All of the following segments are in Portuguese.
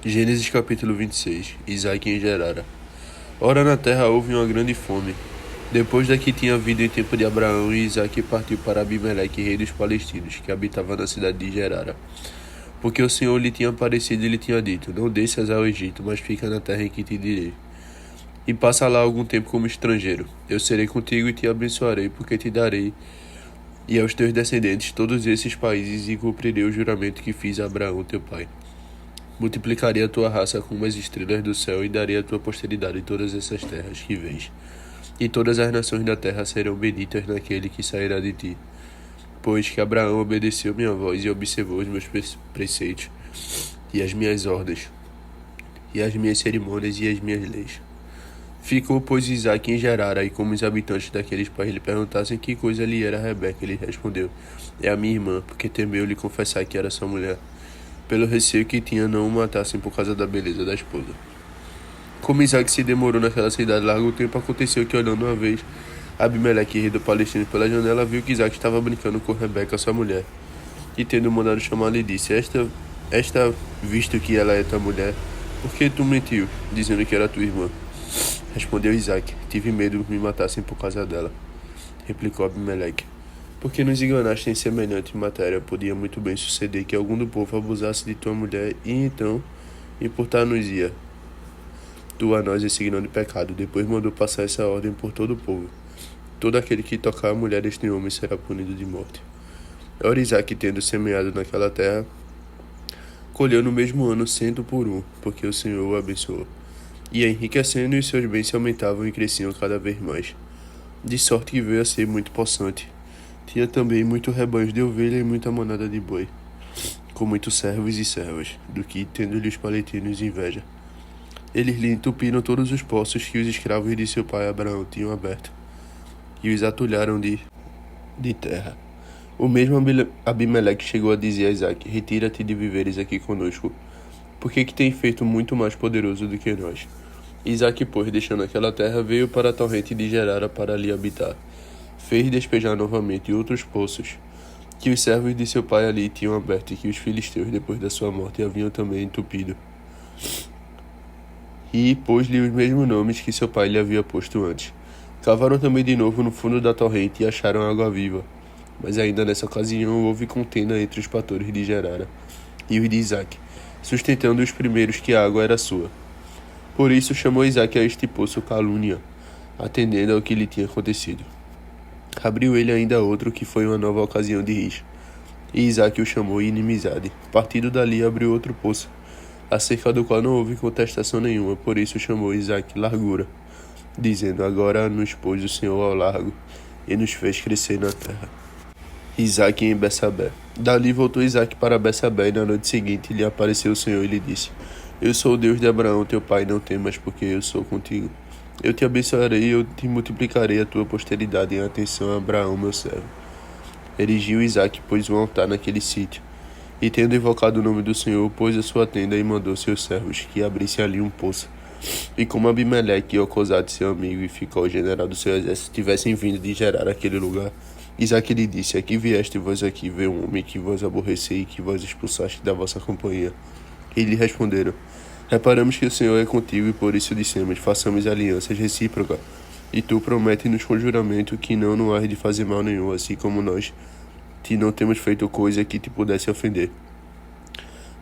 Gênesis capítulo 26. Isaque em Gerara. Ora na terra houve uma grande fome. Depois da que tinha havido em tempo de Abraão, e Isaque partiu para Abimeleque, rei dos palestinos, que habitava na cidade de Gerara. Porque o Senhor lhe tinha aparecido e lhe tinha dito: Não desças ao Egito, mas fica na terra em que te direi. E passa lá algum tempo como estrangeiro. Eu serei contigo e te abençoarei, porque te darei e aos teus descendentes todos esses países, e cumprirei o juramento que fiz a Abraão teu pai. Multiplicarei a tua raça como as estrelas do céu, e darei à tua posteridade todas essas terras que vês. E todas as nações da terra serão benditas naquele que sairá de ti. Pois que Abraão obedeceu minha voz e observou os meus preceitos, e as minhas ordens, e as minhas cerimônias e as minhas leis. Ficou, pois, Isaque em Gerara, e como os habitantes daqueles países lhe perguntassem que coisa lhe era Rebeca, ele respondeu: É a minha irmã, porque temeu lhe confessar que era sua mulher, pelo receio que tinha não o matassem por causa da beleza da esposa. Como Isaque se demorou naquela cidade largo tempo, aconteceu que, olhando uma vez Abimeleque, rei do Palestino, pela janela, viu que Isaque estava brincando com Rebeca, sua mulher, e tendo mandado chamar, lhe disse: Esta, visto que ela é tua mulher, por que tu mentiu, dizendo que era tua irmã? Respondeu Isaque: Tive medo que me matassem por causa dela. Replicou Abimeleque: Por que nos enganaste em semelhante matéria? Podia muito bem suceder que algum do povo abusasse de tua mulher, e então importar-nos-ia tu a nós esse grande pecado. Depois mandou passar essa ordem por todo o povo: Todo aquele que tocar a mulher deste homem será punido de morte. Ora, Isaque, tendo semeado naquela terra, colheu no mesmo ano 100 por 1, porque o Senhor o abençoou. Ia enriquecendo, e seus bens se aumentavam e cresciam cada vez mais, de sorte que veio a ser muito possante. Tinha também muito rebanho de ovelha e muita manada de boi, com muitos servos e servas, do que, tendo-lhe os palestinos inveja, eles lhe entupiram todos os poços que os escravos de seu pai Abraão tinham aberto, e os atulharam de terra. O mesmo Abimeleque chegou a dizer a Isaque: Retira-te de viveres aqui conosco, porque que tem feito muito mais poderoso do que nós. Isaque, pois, deixando aquela terra, veio para a torrente de Gerara para ali habitar. Fez despejar novamente outros poços, que os servos de seu pai ali tinham aberto, e que os filisteus, depois da sua morte, haviam também entupido. E pôs-lhe os mesmos nomes que seu pai lhe havia posto antes. Cavaram também de novo no fundo da torrente e acharam água viva. Mas ainda nessa ocasião houve contenda entre os pastores de Gerara e os de Isaque, sustentando os primeiros que a água era sua. Por isso chamou Isaque a este poço Calúnia, atendendo ao que lhe tinha acontecido. Abriu ele ainda outro, que foi uma nova ocasião de rixa, e Isaque o chamou Inimizade. Partindo dali, abriu outro poço, acerca do qual não houve contestação nenhuma, por isso chamou Isaque Largura, dizendo: Agora nos pôs o Senhor ao largo, e nos fez crescer na terra. Isaque em Betsabé. Dali voltou Isaque para Betsabé, e na noite seguinte lhe apareceu o Senhor e lhe disse: Eu sou o Deus de Abraão teu pai, não temas, porque eu sou contigo. Eu te abençoarei e eu te multiplicarei a tua posteridade em atenção a Abraão meu servo. Erigiu Isaque, pois, um altar naquele sítio, e tendo invocado o nome do Senhor, pôs a sua tenda e mandou seus servos que abrissem ali um poço. E como Abimeleque e Ocosate, seu amigo, e Ficol, o general do seu exército, tivessem vindo de Gerar aquele lugar, Isaque lhe disse: Aqui vieste vós aqui ver um homem que vós aborrecei e que vós expulsaste da vossa companhia. E lhe responderam: Reparamos que o Senhor é contigo, e por isso dissemos: Façamos alianças recíprocas. E tu promete-nos com juramento que não hás de fazer mal nenhum, assim como nós te não temos feito coisa que te pudesse ofender.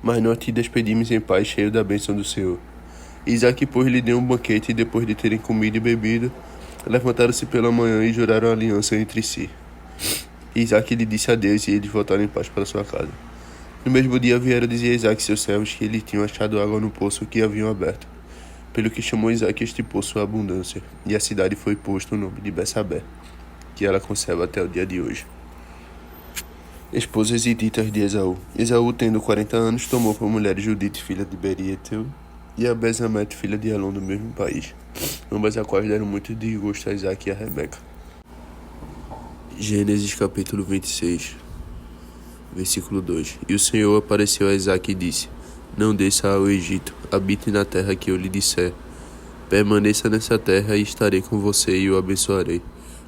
Mas nós te despedimos em paz, cheio da bênção do Senhor. Isaque, pois, lhe deu um banquete, e depois de terem comido e bebido, levantaram-se pela manhã e juraram aliança entre si. Isaque lhe disse adeus, e eles voltaram em paz para sua casa. No mesmo dia vieram dizer a Isaque seus servos que eles tinham achado água no poço que haviam aberto, pelo que chamou Isaque este poço Abundância, e a cidade foi posto o nome de Betsabé, que ela conserva até o dia de hoje. Esposas hititas de Esaú. Esaú, tendo 40 anos, tomou por mulher Judite, filha de Berietel, e a Besamete, filha de Elon, do mesmo país, ambas as quais deram muito desgosto a Isaque e a Rebeca. Gênesis capítulo 26, versículo 2. E o Senhor apareceu a Isaque e disse: Não desça ao Egito, habite na terra que eu lhe disser. Permaneça nessa terra, e estarei com você e o abençoarei,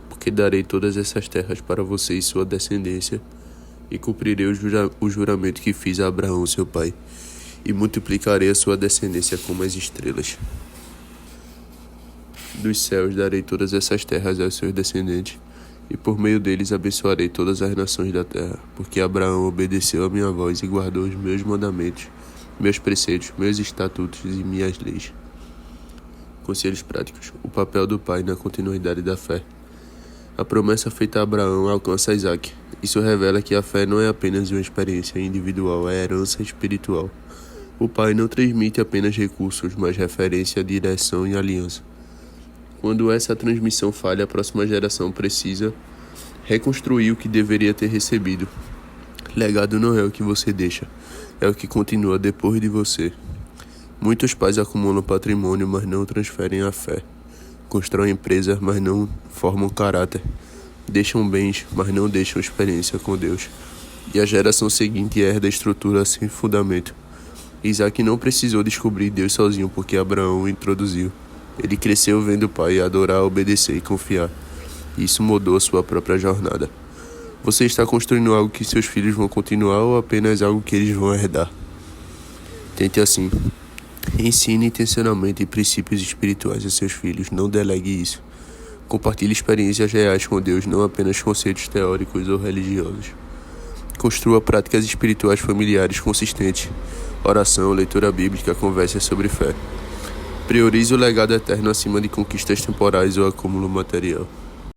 porque darei todas essas terras para você e sua descendência, e cumprirei o juramento que fiz a Abraão seu pai. e multiplicarei a sua descendência como as estrelas. Dos céus darei todas essas terras aos seus descendentes, e por meio deles abençoarei todas as nações da terra, porque Abraão obedeceu a minha voz e guardou os meus mandamentos, meus preceitos, meus estatutos e minhas leis. Conselhos práticos. O papel do pai na continuidade da fé. A promessa feita a Abraão alcança Isaac. Isso revela que a fé não é apenas uma experiência individual, é herança espiritual. O pai não transmite apenas recursos, mas referência, direção e aliança. Quando essa transmissão falha, a próxima geração precisa reconstruir o que deveria ter recebido. Legado não é o que você deixa, é o que continua depois de você. Muitos pais acumulam patrimônio, mas não transferem a fé. Constroem empresas, mas não formam caráter. Deixam bens, mas não deixam experiência com Deus. E a geração seguinte herda a estrutura sem fundamento. Isaac não precisou descobrir Deus sozinho porque Abraão o introduziu. Ele cresceu vendo o pai adorar, obedecer e confiar. Isso mudou a sua própria jornada. Você está construindo algo que seus filhos vão continuar ou apenas algo que eles vão herdar? Tente assim. Ensine intencionalmente princípios espirituais a seus filhos. Não delegue isso. Compartilhe experiências reais com Deus, não apenas conceitos teóricos ou religiosos. Construa práticas espirituais familiares consistentes. Oração, leitura bíblica, conversa sobre fé. Priorize o legado eterno acima de conquistas temporais ou acúmulo material.